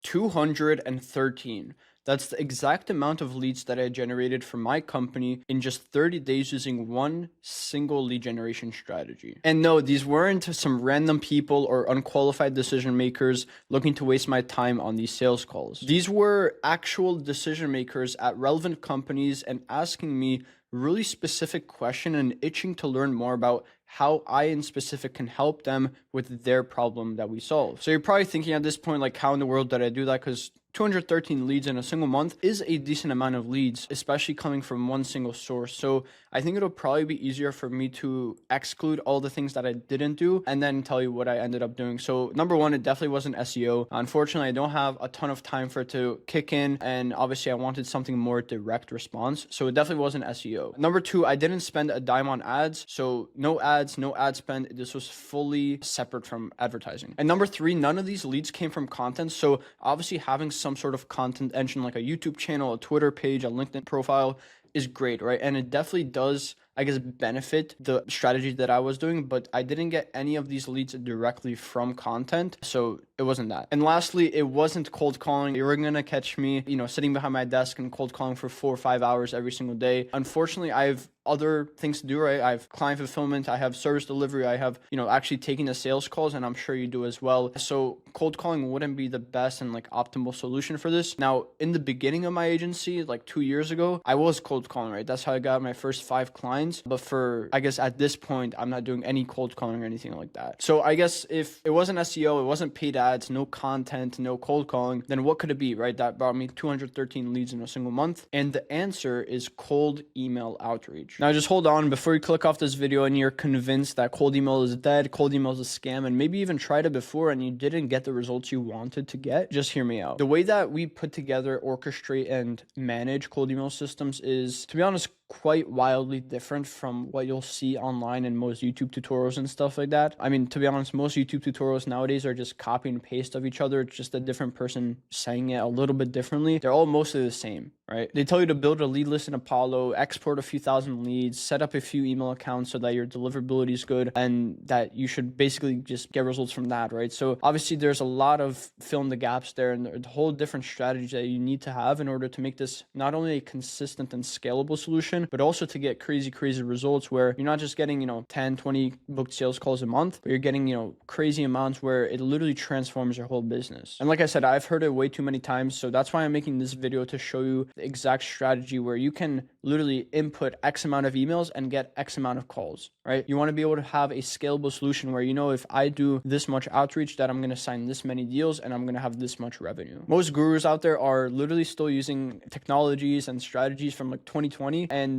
213. That's the exact amount of leads that I generated for my company in just 30 days using one single lead generation strategy. And no, these weren't some random people or unqualified decision makers looking to waste my time on these sales calls. These were actual decision makers at relevant companies and asking me really specific question and itching to learn more about how I in specific can help them with their problem that we solve. So you're probably thinking at this point, like, how in the world did I do that? Because 213 leads in a single month is a decent amount of leads, especially coming from one single source. So I think it'll probably be easier for me to exclude all the things that I didn't do and then tell you what I ended up doing. So number one, it definitely wasn't SEO. Unfortunately, I don't have a ton of time for it to kick in. And obviously I wanted something more direct response. So it definitely wasn't SEO. Number two, I didn't spend a dime on ads. So no ads, no ad spend. This was fully separate from advertising. And number three, none of these leads came from content. So obviously having some sort of content engine like a YouTube channel, a Twitter page, a LinkedIn profile is great, right? And it definitely does, I guess, benefit the strategy that I was doing, but I didn't get any of these leads directly from content. So it wasn't that. And lastly, it wasn't cold calling. You were going to catch me, sitting behind my desk and cold calling for 4 or 5 hours every single day. Unfortunately, I have other things to do, right? I have client fulfillment, I have service delivery, I have, actually taking the sales calls, and I'm sure you do as well. So cold calling wouldn't be the best and optimal solution for this. Now, in the beginning of my agency, 2 years ago, I was cold calling, right? That's how I got my first 5 clients. But I guess at this point, I'm not doing any cold calling or anything like that. So I guess if it wasn't SEO, it wasn't paid ads, no content, no cold calling, then what could it be, right? That brought me 213 leads in a single month. And the answer is cold email outreach. Now just hold on before you click off this video and you're convinced that cold email is dead, cold email is a scam, and maybe even tried it before and you didn't get the results you wanted to get. Just hear me out. The way that we put together, orchestrate, and manage cold email systems is, to be honest, quite wildly different from what you'll see online in most YouTube tutorials and stuff like that. I mean, to be honest, most YouTube tutorials nowadays are just copy and paste of each other. It's just a different person saying it a little bit differently. They're all mostly the same, right? They tell you to build a lead list in Apollo, export a few thousand leads, set up a few email accounts so that your deliverability is good and that you should basically just get results from that, right? So obviously there's a lot of fill in the gaps there and a whole different strategy that you need to have in order to make this not only a consistent and scalable solution, but also to get crazy results where you're not just getting, 10, 20 booked sales calls a month, but you're getting, crazy amounts where it literally transforms your whole business. And like I said, I've heard it way too many times. So that's why I'm making this video, to show you the exact strategy where you can literally input X amount of emails and get X amount of calls, right? You want to be able to have a scalable solution where, if I do this much outreach, that I'm going to sign this many deals and I'm going to have this much revenue. Most gurus out there are literally still using technologies and strategies from 2020, and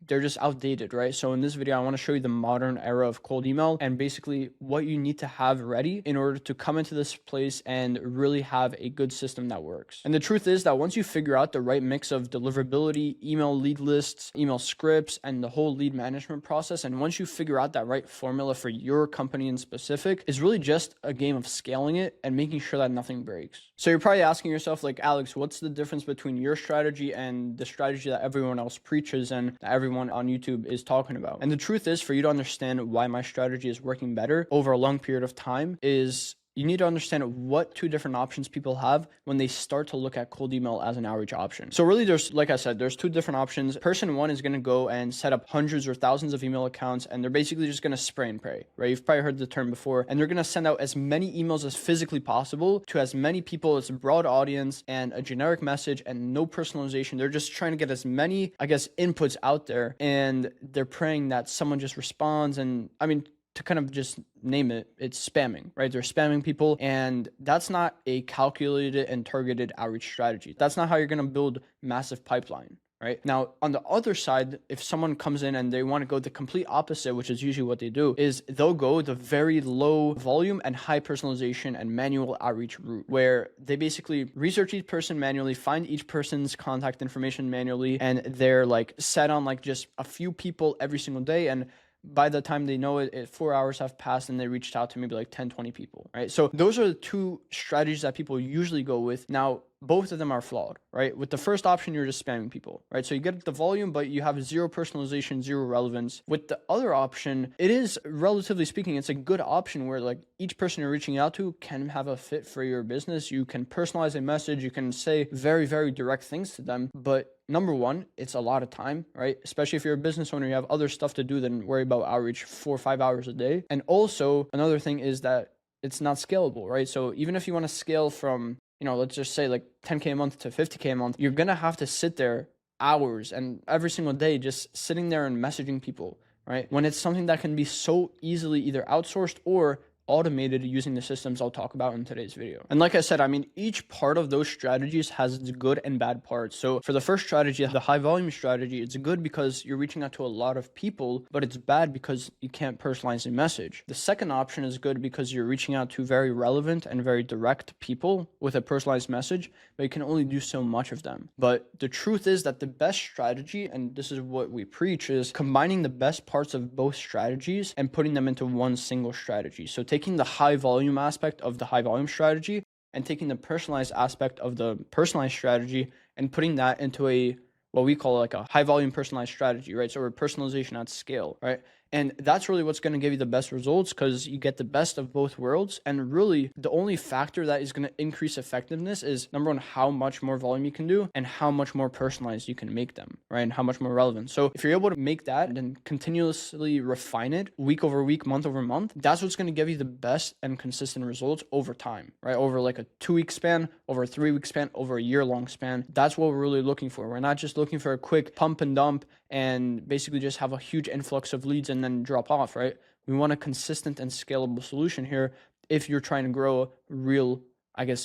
they're just outdated, right? So in this video, I want to show you the modern era of cold email and basically what you need to have ready in order to come into this place and really have a good system that works. And the truth is that once you figure out the right mix of deliverability, email lead lists, email scripts, and the whole lead management process, and once you figure out that right formula for your company in specific, it's really just a game of scaling it and making sure that nothing breaks. So you're probably asking yourself, Alex, what's the difference between your strategy and the strategy that everyone else preaches and that everyone on YouTube is talking about? And the truth is, for you to understand why my strategy is working better over a long period of time, is you need to understand what 2 different options people have when they start to look at cold email as an outreach option. So really there's, like I said, there's 2 different options. Person 1 is going to go and set up hundreds or thousands of email accounts, and they're basically just going to spray and pray, right? You've probably heard the term before, and they're going to send out as many emails as physically possible to as many people, as a broad audience and a generic message and no personalization. They're just trying to get as many, I guess, inputs out there, and they're praying that someone just responds. And I mean, to kind of just name it, it's spamming, right? They're spamming people, and that's not a calculated and targeted outreach strategy. That's not how you're going to build massive pipeline, right? Now, on the other side, if someone comes in and they want to go the complete opposite, which is usually what they do, is they'll go the very low volume and high personalization and manual outreach route, where they basically research each person manually, find each person's contact information manually, and they're set on just a few people every single day. And by the time they know it, 4 hours have passed and they reached out to maybe like 10, 20 people, right? So those are the two strategies that people usually go with. Now, both of them are flawed, right? With the first option, you're just spamming people, right? So you get the volume, but you have zero personalization, zero relevance. With the other option, it is, relatively speaking, it's a good option where like each person you're reaching out to can have a fit for your business. You can personalize a message. You can say very, very direct things to them. But number one, it's a lot of time, right? Especially if you're a business owner, you have other stuff to do than worry about outreach 4 or 5 hours a day. And also another thing is that it's not scalable, right? So even if you want to scale from, let's just say like 10K a month to 50K a month, you're going to have to sit there hours and every single day just sitting there and messaging people, right? When it's something that can be so easily either outsourced or automated using the systems I'll talk about in today's video. And like I said, each part of those strategies has its good and bad parts. So for the first strategy, the high volume strategy, it's good because you're reaching out to a lot of people, but it's bad because you can't personalize a message. The second option is good because you're reaching out to very relevant and very direct people with a personalized message, but you can only do so much of them. But the truth is that the best strategy, and this is what we preach, is combining the best parts of both strategies and putting them into one single strategy. So taking the high volume aspect of the high volume strategy and taking the personalized aspect of the personalized strategy and putting that into what we call like a high volume personalized strategy, right? So we're personalization at scale, right? And that's really what's going to give you the best results because you get the best of both worlds. And really, the only factor that is going to increase effectiveness is number one, how much more volume you can do and how much more personalized you can make them, right? And how much more relevant. So if you're able to make that and then continuously refine it week over week, month over month, that's what's going to give you the best and consistent results over time, right? Over like a 2-week span, over a 3-week span, over a year-long span. That's what we're really looking for. We're not just looking for a quick pump and dump and basically just have a huge influx of leads and then drop off, right? We want a consistent and scalable solution here if you're trying to grow a real,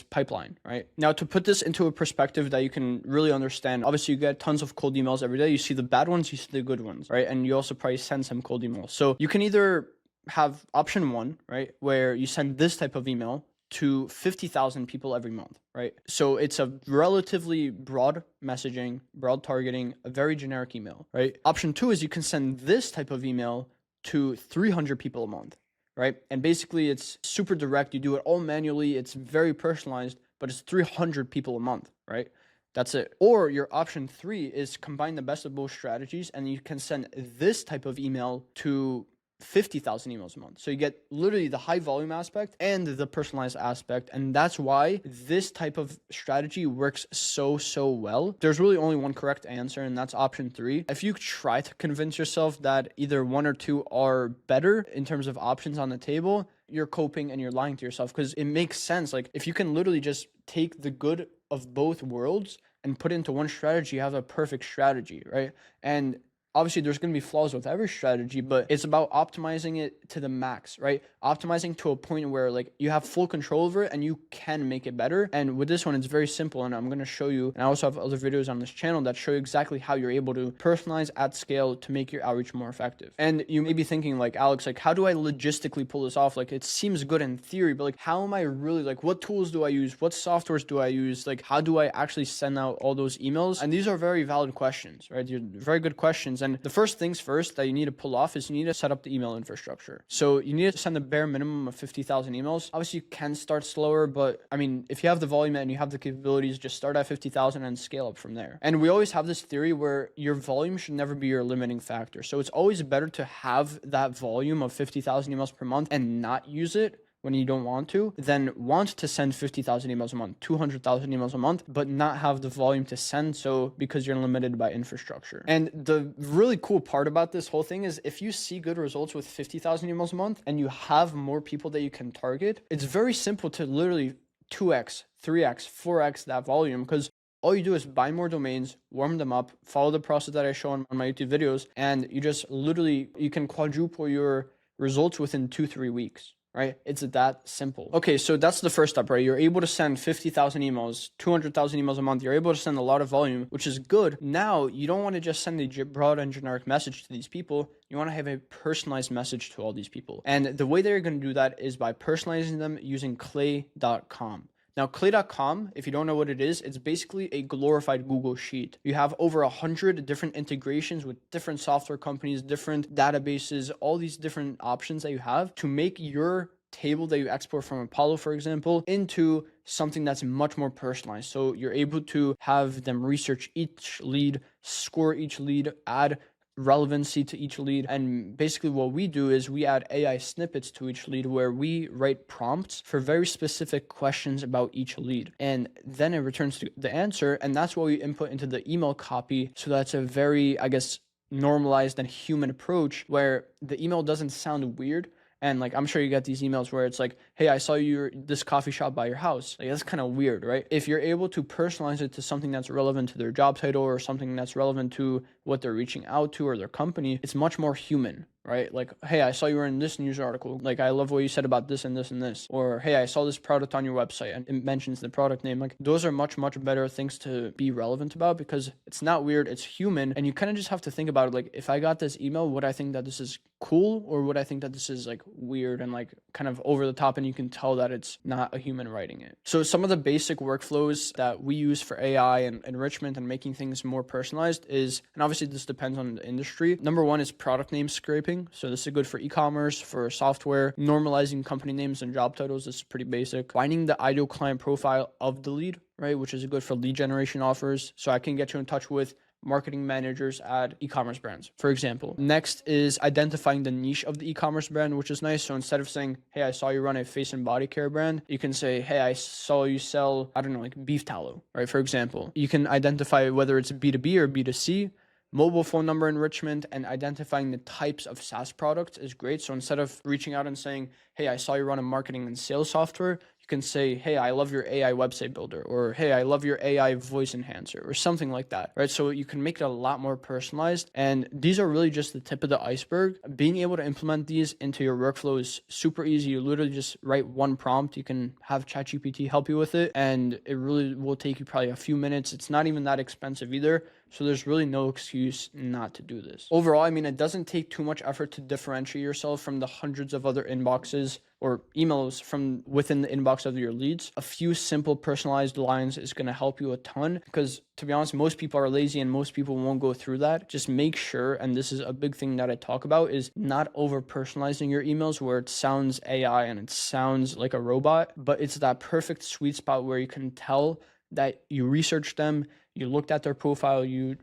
pipeline, right? Now, to put this into a perspective that you can really understand, obviously you get tons of cold emails every day. You see the bad ones, you see the good ones, right? And you also probably send some cold emails. So you can either have option one, right? Where you send this type of email to 50,000 people every month, right? So it's a relatively broad messaging, broad targeting, a very generic email, right? Option two is you can send this type of email to 300 people a month, right? And basically it's super direct. You do it all manually. It's very personalized, but it's 300 people a month, right? That's it. Or your option three is combine the best of both strategies and you can send this type of email to 50,000 emails a month. So you get literally the high volume aspect and the personalized aspect. And that's why this type of strategy works so well. There's really only one correct answer, and that's option three. If you try to convince yourself that either one or two are better in terms of options on the table, you're coping and you're lying to yourself because it makes sense. Like if you can literally just take the good of both worlds and put it into one strategy, you have a perfect strategy, right? And obviously, there's going to be flaws with every strategy, but it's about optimizing it to the max, right? Optimizing to a point where like you have full control over it and you can make it better. And with this one, it's very simple. And I'm going to show you, and I also have other videos on this channel that show you exactly how you're able to personalize at scale to make your outreach more effective. And you may be thinking like, Alex, like how do I logistically pull this off? Like it seems good in theory, but like how am I really, like what tools do I use? What softwares do I use? Like how do I actually send out all those emails? And these are very valid questions, right? They're very good questions. And the first things first that you need to pull off is you need to set up the email infrastructure. So you need to send a bare minimum of 50,000 emails. Obviously, you can start slower, but if you have the volume and you have the capabilities, just start at 50,000 and scale up from there. And we always have this theory where your volume should never be your limiting factor. So it's always better to have that volume of 50,000 emails per month and not use it when you don't want to, then want to send 50,000 emails a month, 200,000 emails a month, but not have the volume to send so because you're limited by infrastructure. And the really cool part about this whole thing is if you see good results with 50,000 emails a month and you have more people that you can target, it's very simple to literally 2x, 3x, 4x that volume because all you do is buy more domains, warm them up, follow the process that I show on my YouTube videos, and you just literally, you can quadruple your results within 2-3 weeks. Right? It's that simple. Okay, so that's the first step, right? You're able to send 50,000 emails, 200,000 emails a month. You're able to send a lot of volume, which is good. Now, you don't want to just send a broad and generic message to these people. You want to have a personalized message to all these people. And the way that you're going to do that is by personalizing them using clay.com. Now, Clay.com, if you don't know what it is, it's basically a glorified Google Sheet. You have over 100 different integrations with different software companies, different databases, all these different options that you have to make your table that you export from Apollo, for example, into something that's much more personalized. So you're able to have them research each lead, score each lead, add relevancy to each lead. And basically what we do is we add AI snippets to each lead where we write prompts for very specific questions about each lead. And then it returns to the answer. And that's what we input into the email copy. So that's a very, I guess, normalized and human approach where the email doesn't sound weird. And like, I'm sure you get these emails where it's like, hey, I saw you this coffee shop by your house. Like, that's kind of weird, right? If you're able to personalize it to something that's relevant to their job title or something that's relevant to what they're reaching out to or their company, it's much more human, right? Like, hey, I saw you were in this news article. Like, I love what you said about this and this and this. Or, hey, I saw this product on your website and it mentions the product name. Like, those are much, much better things to be relevant about because it's not weird, it's human. And you kind of just have to think about it. Like, if I got this email, would I think that this is cool or would I think that this is like weird and like kind of over the top and you can tell that it's not a human writing it. So some of the basic workflows that we use for AI and enrichment and making things more personalized is, and obviously this depends on the industry. Number one is product name scraping. So this is good for e-commerce, for software, normalizing company names and job titles. This is pretty basic. Finding the ideal client profile of the lead, right? Which is good for lead generation offers. So I can get you in touch with marketing managers at e-commerce brands, for example. Next is identifying the niche of the e-commerce brand, which is nice. So instead of saying, hey, I saw you run a face and body care brand, you can say, hey, I saw you sell, I don't know, like beef tallow, right? For example, you can identify whether it's B2B or B2C. Mobile phone number enrichment and identifying the types of SaaS products is great. So instead of reaching out and saying, hey, I saw you run a marketing and sales software, you can say, hey, I love your AI website builder, or hey, I love your AI voice enhancer, or something like that, right? So you can make it a lot more personalized. And these are really just the tip of the iceberg. Being able to implement these into your workflow is super easy. You literally just write one prompt. You can have ChatGPT help you with it. And it really will take you probably a few minutes. It's not even that expensive either. So there's really no excuse not to do this. Overall, I mean, it doesn't take too much effort to differentiate yourself from the hundreds of other inboxes or emails from within the inbox of your leads. A few simple personalized lines is going to help you a ton because, to be honest, most people are lazy and most people won't go through that. Just make sure, and this is a big thing that I talk about, is not over personalizing your emails where it sounds AI and it sounds like a robot, but it's that perfect sweet spot where you can tell that you researched them, you looked at their profile, you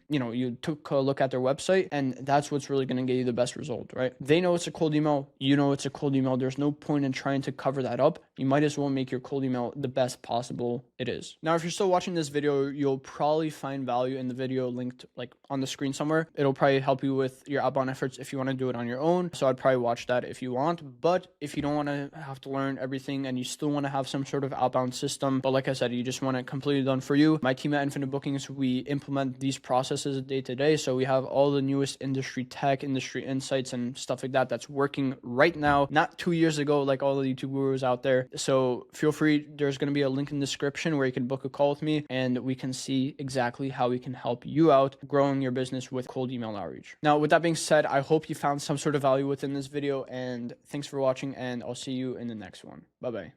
took a look at their website, and that's what's really going to get you the best result, right? They know it's a cold email, you know it's a cold email. There's no point in trying to cover that up. You might as well make your cold email the best possible it is. Now, if you're still watching this video, you'll probably find value in the video linked like on the screen somewhere. It'll probably help you with your outbound efforts if you want to do it on your own. So I'd probably watch that if you want. But if you don't want to have to learn everything and you still want to have some sort of outbound system, but like I said, you just want it completely done for you, my team at Infinite Bookings, we implement these processes day to day. So we have all the newest industry tech, industry insights and stuff like that that's working right now, not 2 years ago like all the YouTube gurus out there. So feel free, there's going to be a link in the description where you can book a call with me and we can see exactly how we can help you out growing your business with cold email outreach. Now, with that being said, I hope you found some sort of value within this video and thanks for watching and I'll see you in the next one. Bye-bye.